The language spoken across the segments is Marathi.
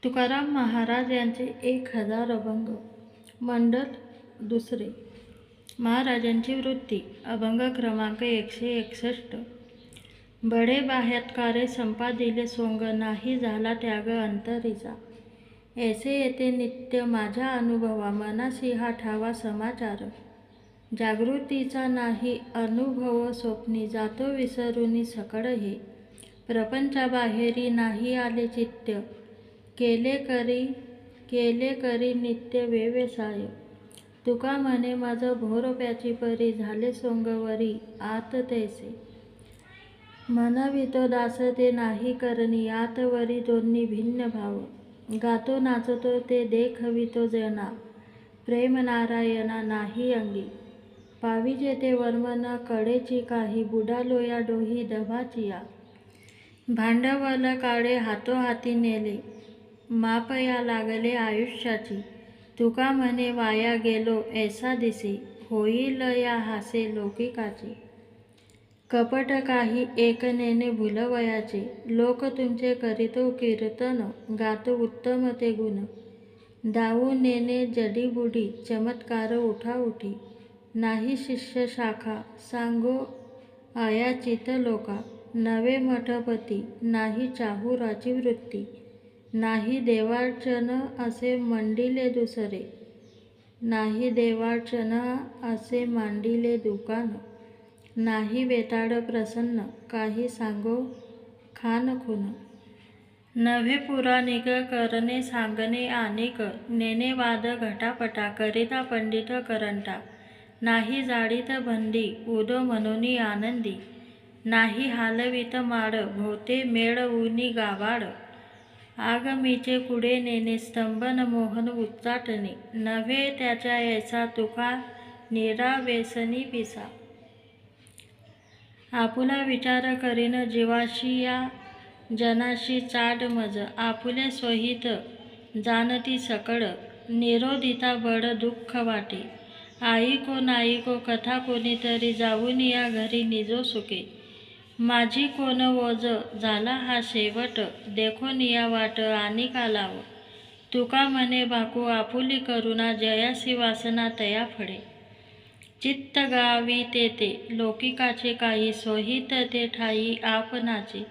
तुकाराम महाराज यांचे 1000 अभंग. मंडल दुसरे. महाराजांची वृत्ती. अभंग क्रमांक 161. बडे बाह्यात्कारे संपादिले सोंग, नाही झाला त्याग अंतरीचा. ऐसे येते नित्य माझ्या अनुभवा, मनासी हा ठावा समाचार. जागृतीचा नाही अनुभव स्वप्नी, जातो विसरूनी सकळ हे. प्रपंचाबाहेरी नाही आले चित्त, केले करी नित्य व्यवसाय. तुका म्हणे माझ भोरप्याची परी, झाले सोंगवरी आत तैसे. म्हणवितो दास ते नाही करणी, आतवरी दोन्ही भिन्न भाव. गातो नाचतो ते देखवितो जना, प्रेम नारायणा नाही अंगी. पाविजे ते वर्मन कडेची काही, बुडालो या डोही दभाचिया. भांडवल काळे हातोहाती नेले, मापया लागले आयुष्याची. तुका म्हणे वाया गेलो ऐसा दिसे, होईल या हासे लौकिकाचे. कपट काही एक नेणे भुलवयाचे, लोक तुमचे करीतो कीर्तन, गातो उत्तम ते गुण. दाऊ नेणे जडीबुडी चमत्कार उठाउठी, नाही शिष्य शाखा सांगो अयाचित लोका. नवे मठपती नाही चाहुराची वृत्ती, नाही देवार्चन असे मंडिले दुसरे. नाही देवार्चन असे मांडिले दुकान, नाही वेताड प्रसन्न काही सांगो खानखुन. नव्हे पुराणिक करणे सांगणे आनिक, नेणे वाद घटापटा करिता पंडित करंटा. नाही जाळीत बंदी उदो म्हणूनी आनंदी, नाही हालवीत माड भोवते मेळवुनी गावाड. आगमीचे पुढे नेणे स्तंभन मोहन उच्चाटणे, नव्हे त्याच्या ऐसा तुका निरावेसनी पिसा. आपुला विचार करीन जीवाशी या जनाशी चाड मज, आपुले स्वहित जाणती सकळ, निरोधिता बड दुःख वाटे. आईको नाईको कथा कोणीतरी, जाऊन या घरी निजो सुखे. माझी कोण ओझ झाला हा शेवट, देखोन या वाट आनिका लाव. तुका म्हणे बाकू आपुली करुणा, जयासी वासना तया फळे. चित्त गावी तेथे लौकिकाचे काही, स्वहित ते ठाई आपणाचे.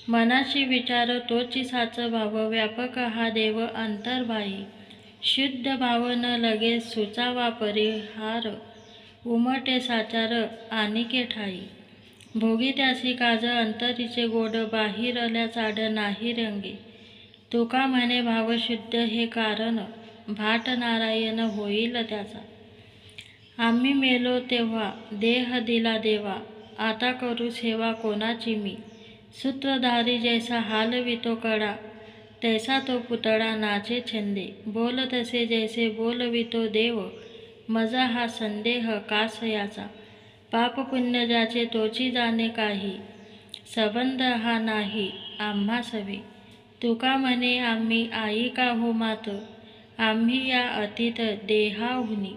मनाशी विचार तोची साच भाव, व्यापक हा देव अंतर्बाही. शुद्ध भाव न लगे सुचावा परिहार, उमटे साचार आनिके ठाई. भोगी त्यासी काज अंतरीचे गोड, बाहिरल्या चाड नाही रंगे. तुका म्हणे भाव शुद्ध हे कारण, भाट नारायण होईल त्याचा. आम्ही मेलो तेव्हा देह दिला देवा, आता करू सेवा कोणाची मी. सूत्रधारी जैसा हालवितो कडा, तैसा तो पुतळा नाचे छंदे. बोल तसे जैसे बोलवितो देव, मजा हा संदेह कास याचा. पाप पुण्य ज्याचे तोची जाणे काही, संबंध हा नाही आम्हा सवे. तुका म्हणे आम्ही आईका हो मात, आम्ही या अतीत देहाहुनी.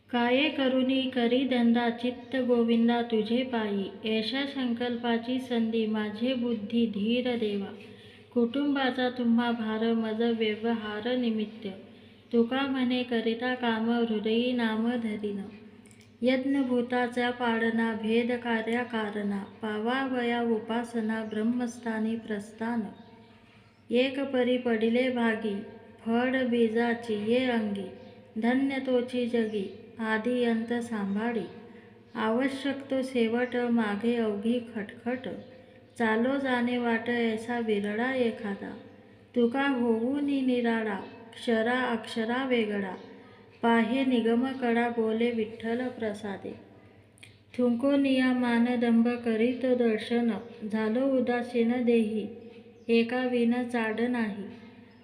काये करुनी करी धंदा चित्त गोविंदा तुझे पायी. ऐशा संकल्पाची संधी माझे बुद्धी धीर देवा. कुटुंबाचा तुम्हा भार मज व्यवहार निमित्त. तुका म्हणे करिता काम हृदयी नाम धरीन. यज्ञभूताचा पाडना भेद कार्या कारणा. पावावया उपासना ब्रह्मस्थानी प्रस्थान. एक परी पडिले भागी, फळ बीजाची ये अंगी. धन्य तोची जगी आधी अंत सांभाळी. आवश्यक तो शेवट मागे अवघी खटखट. चालो जाणे वाट ऐसा विरळा एखादा. तुका होऊनी निराळा क्षरा अक्षरा वेगळा. पाहे निगम कडा बोले विठ्ठल प्रसादे. थुंकोनिया मानदंभ करीतो दर्शन, झालो उदासीन देही एका विन चाड नाही.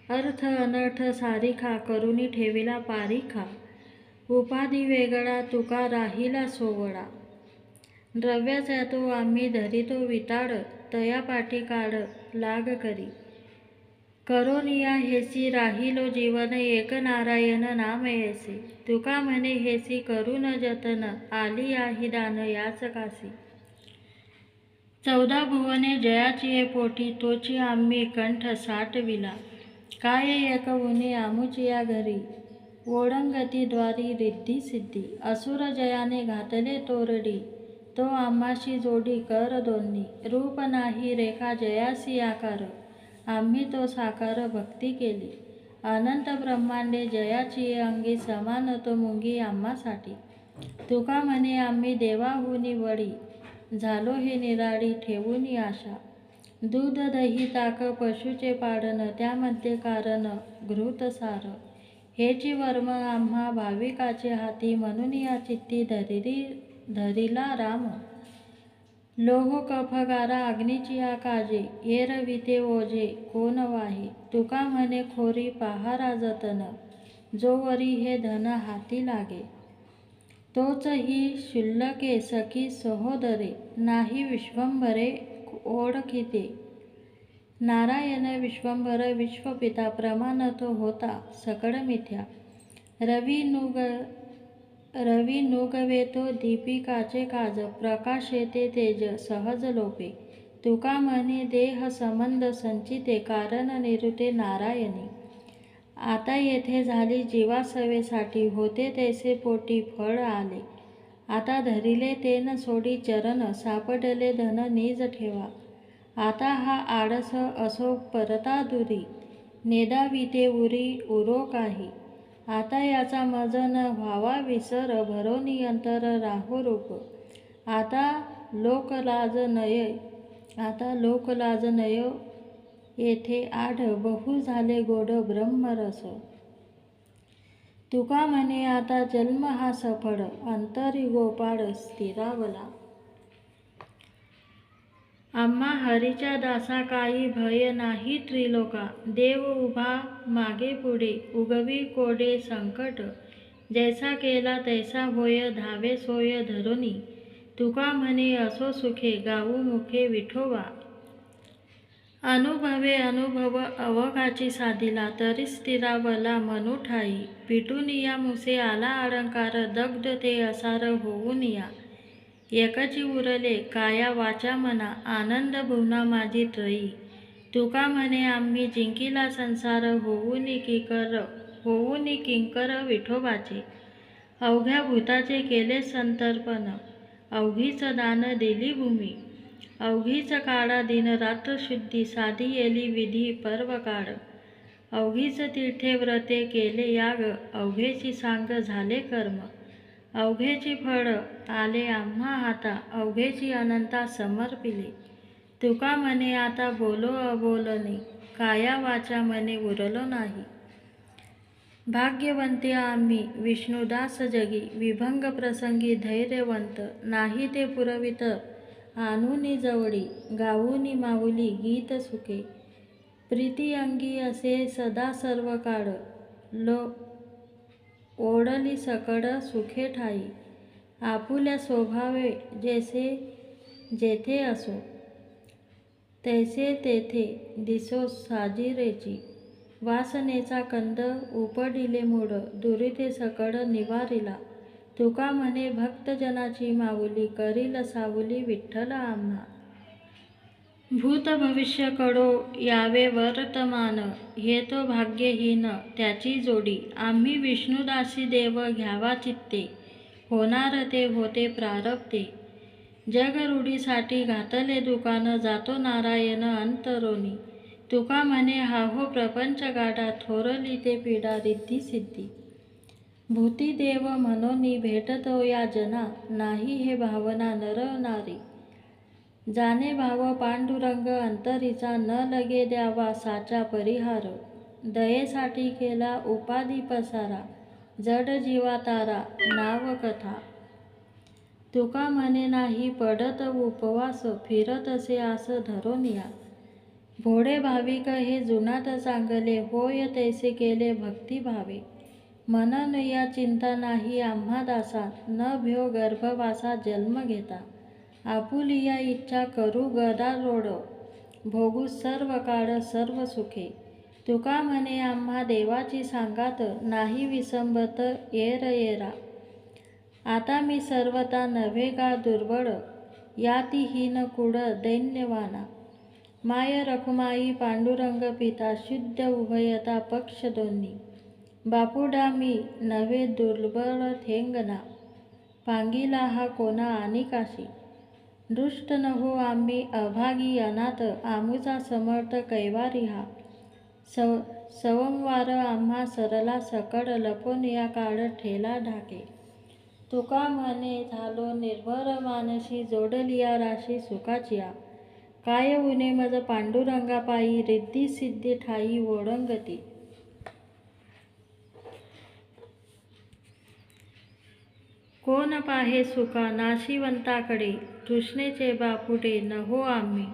अर्थ अनर्थ सारिखा करुनी ठेविला पारिखा. उपाधी वेगळा तुका राहिला सोवळा. द्रव्याचा तो आम्ही धरितो विताड, तया पाठी काढ लाग करी. करोनिया हेसी राहिलो जीवन, एक नारायण नाम ऐसे. तुका म्हणे हेसी करून जतन, आली याही दान याच कासी. 14 भुवने जयाची ये पोटी, तोची आम्ही कंठ साठविला. काय एक उनी आमुची या घरी, ओळंगती द्वारी रिद्धी सिद्धी. असुर जयाने घातले तोरडी, तो आम्हाशी जोडी कर दोन्ही. रूप नाही रेखा जयासी आकार, आम्ही तो साकार भक्ती केली. अनंत ब्रह्मांडे जयाची अंगी, समान तो मुंगी आम्हासाठी. तुका म्हणे आम्ही देवाहुनी वडी, झालो हे निराळी ठेवूनी आशा. दूध दही ताक पशुचे पाडन, त्यामध्ये कारण घृत सार. हेची वर्म आम्हा भाविकाचे हाती, म्हणून या चित्ती धरिला राम. लोह कफगारा अग्नीची या काजे, एरविते ओझे कोण वाहे. तुका म्हणे खोरी पहारा जतन, जो वरी हे धन हाती लागे. तोच ही शुल्लके सखी सहोदरे, नाही विश्वंभरे ओळखिते. नारायण विश्वंभर विश्वपिता, प्रमाण तो होता सकळ मिथ्या. रवी नुगवे तो दीपिकाचे काज, प्रकाश येते तेज सहज लोपे. तुका म्हणे देह संबंध संचिते, कारण निरुते नारायणी. आता येथे झाली जीवासवेसाठी, होते तैसे पोटी फळ आले. आता धरिले तेन सोडी चरण, सापडले धन निज ठेवा. आता हा आळस असो परता दुरी, नेदाविते उरी उरो काही. आता याचा मज न व्हावा विसर, भरोनी अंतर राहो रूप. आता लोकलाज नय, येथे आढ बहु झाले गोड ब्रह्मरस. तुका म्हणे आता जन्म हा सफळ, अंतरी गोपाळ स्थिरावला. आम्हा हरीच्या दासा काही भय नाही त्रिलोका. देव उभा मागे पुढे, उगवी कोडे संकट. जैसा केला तैसा होय, धावे सोय धरुनी. तुका म्हणे असो सुखे, गाऊ मुखे विठोबा. अनुभव अवघाची साधिला, तरी स्थिरावला मनु ठाई. पिटूनिया मुसे आला अलंकार, दग्ध ते असार होऊनिया. एकची उरले काया वाचा मना, आनंद भुवना माझी त्रयी. तुका म्हणे आम्ही जिंकिला संसार, होऊनी किंकर विठोबाचे. अवघ्या भूताचे केले संतर्पण, अवघीच दान दिली भूमी. अवघीच काळा दिन रात्र शुद्धी, साधी येली विधी पर्व काळ. अवघीच तीर्थे व्रते केले याग, अवघेची सांग झाले कर्म. अवघेची फळ आले आम्हा हाता, अवघेची अनंता समर्पिले. तुका म्हणे आता बोलो अबोलणे, काया वाचा मने उरलो नाही. भाग्यवंते आम्ही विष्णुदास जगी, विभंग प्रसंगी धैर्यवंत. नाही ते पुरवित आणूनी जवळी, गाऊनी माऊली गीत सुखे. प्रीती अंगी असे सदा सर्व काळ, ओढली सकळ सुखे ठाई. आपुल्या स्वभावे जेथे असो, तैसे तेथे दिसो साजिरेची. वासनेचा कंद उपडिले मूळ, दुरिते सकळ निवारिला. तुका म्हणे भक्तजनाची माऊली, करील सावली विठ्ठल आम्हा. भूत भविष्य कडो यावे वर्तमान, हे तो भाग्यहीन त्याची जोडी. आम्ही विष्णुदासी देव घ्यावा चित्ते, होणार ते होते प्रारब्धे. जग रूढीसाठी घातले दुकान, जातो नारायण अंतरोनी. तुका म्हणे हा हो प्रपंच गाडा, थोरली ते पीडा रिद्धी सिद्धी. भूती देव म्हणोनी भेटतो या जना, नाही हे भावना नर नारी. जाने भाव पांडुरंग अंतरीचा, न लगे द्यावा साचा परिहार. दयेसाठी केला उपाधी पसारा, जड जीवा तारा नाव कथा. तुका म्हणे नाही पडत उपवास, फिरत असे आस धरोनिया. भोळे भाविक हे जुनाट चांगले, होय तैसे केले भक्तिभावे. मनन या चिंता नाही आम्हा दासा, न भ्यो गर्भवासा जन्म घेता. आपुलिया इच्छा करू गदारोळ, भोगू सर्व काळ सर्व सुखे. तुका म्हणे आम्हा देवाची सांगात, नाही विसंबत येरा. आता मी सर्वता नव्हे का दुर्बळ, याती हीन कुड दैन्यवाना. माय रखुमाई पांडुरंग पिता शुद्ध उभयता पक्ष दोन्ही. बापुडा मी नव्हे दुर्बळ थेंगना. पांगिला हा कोणा अनिकाशी. दृष्ट न हो आम्ही अभागी अनाथ. आमुचा समर्थ कैवारी हा. सवंवार आम्हा सरला सकड. लपून या काळ ठेला ढाके. तुका म्हणे झालो निर्भर मानसी. जोडलिया राशी सुखाचिया. काय उणे मज पांडुरंगा पायी. रिद्धी सिद्धी ठाई ओढंगती. कोण पाहे सुखा नाशिवंताकडे. तृष्णेचे बापुडे न हो आम्ही.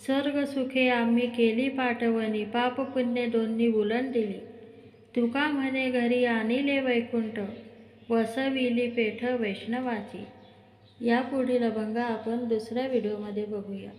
सर्ग सुखे आम्ही केली पाठवणी. पाप पुण्य दोन्ही उलंडिली. तुका म्हणे घरी आणिले वैकुंठ. वसविली पेठ वैष्णवाची. या पुढील अभंग आपण दुसऱ्या व्हिडिओमध्ये बघूया.